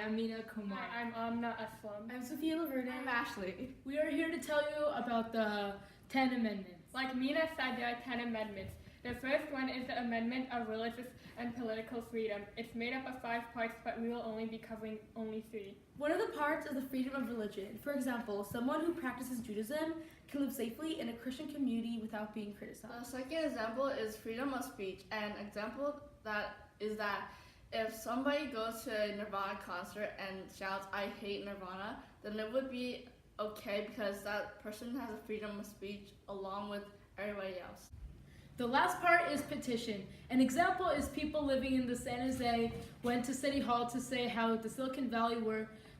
I'm Mina Kumar. Hi, I'm Amna Aslam. I'm Sophia Laverne. I'm Ashley. We are here to tell you about the 10 Amendments. Like Mina said, there are 10 amendments. The first one is the Amendment of Religious and Political Freedom. It's made up of 5 parts, but we will only be covering only 3. One of the parts is the freedom of religion. For example, someone who practices Judaism can live safely in a Christian community without being The criticized. second example is freedom of speech. An example that if somebody goes to a Nirvana concert and shouts, "I hate Nirvana," then it would be okay because that person has a freedom of speech along with everybody else. The last part is petition. An example is people living in the San Jose went to City Hall to say how the Silicon Valley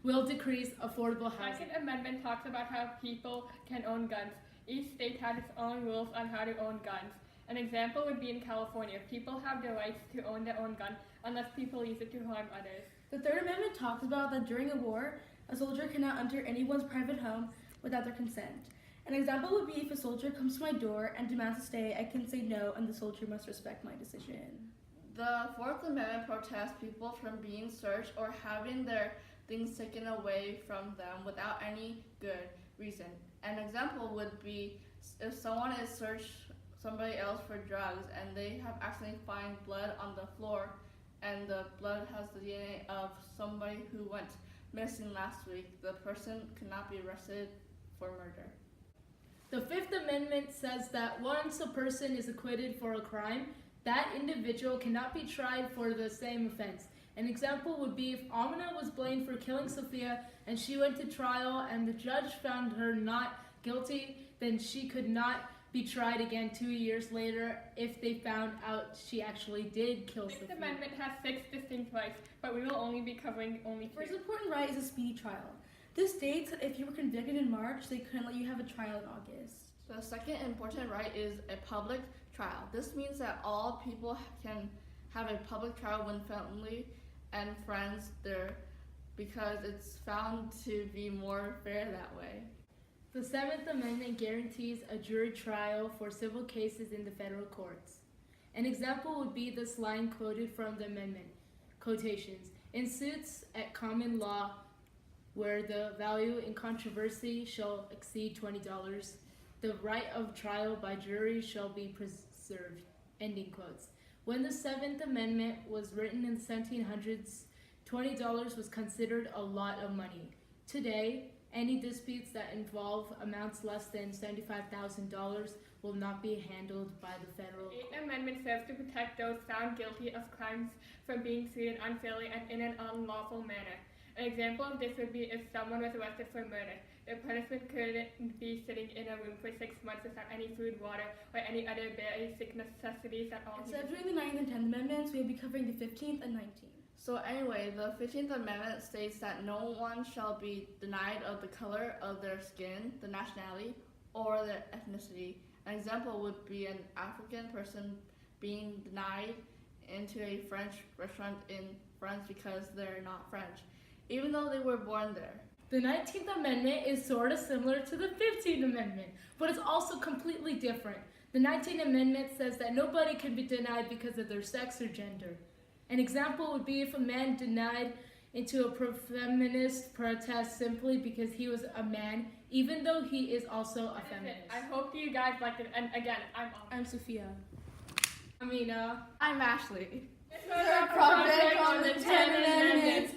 will decrease affordable The housing. Second Amendment talks about how people can own guns. Each state has its own rules on how to own guns. An example would be in California. People have the rights to own their own gun unless people use it to harm others. The Third Amendment talks about that during a war, a soldier cannot enter anyone's private home without their consent. An example would be if a soldier comes to my door and demands to stay, I can say no, and the soldier must respect my decision. The Fourth Amendment protests people from being searched or having their things taken away from them without any good reason. An example would be if someone is searched somebody else for drugs and they have accidentally found blood on the floor and the blood has the DNA of somebody who went missing last week, the person cannot be arrested for murder. The Fifth Amendment says that once a person is acquitted for a crime, that individual cannot be tried for the same offense. An example would be if Amina was blamed for killing Sophia and she went to trial and the judge found her not guilty, then she could not be tried again 2 years later if they found out she actually did kill The Sixth Sophia. Amendment has 6 distinct rights, but we will only be covering only 3. First important right is a speedy trial. This states that if you were convicted in March, they couldn't let you have a trial in August. The second important right is a public trial. This means that all people can have a public trial when family and friends there because it's found to be more fair that way. The Seventh Amendment guarantees a jury trial for civil cases in the federal courts. An example would be this line quoted from the amendment, quotations, in suits at common law where the value in controversy shall exceed $20, the right of trial by jury shall be preserved, ending quotes. When the Seventh Amendment was written in the 1700s, $20 was considered a lot of money. Today, any disputes that involve amounts less than $75,000 will not be handled by the federal The court. Eighth Amendment serves to protect those found guilty of crimes from being treated unfairly and in an unlawful manner. An example of this would be if someone was arrested for murder. Their punishment couldn't be sitting in a room for 6 months without any food, water, or any other basic necessities at all. Instead of doing the 9th and 10th Amendments, we will be covering the 15th and 19th. So anyway, the 15th Amendment states that no one shall be denied of the color of their skin, the nationality, or their ethnicity. An example would be an African person being denied into a French restaurant in France because they're not French, even though they were born there. The 19th Amendment is sort of similar to the 15th Amendment, but it's also completely different. The 19th Amendment says that nobody can be denied because of their sex or gender. An example would be if a man denied into a pro-feminist protest simply because he was a man, even though he is also a That is it. feminist. I hope you guys liked it. And again, I'm Amna. I'm Sophia. Amina. I'm Ashley. This was our project on the 10 Amendments.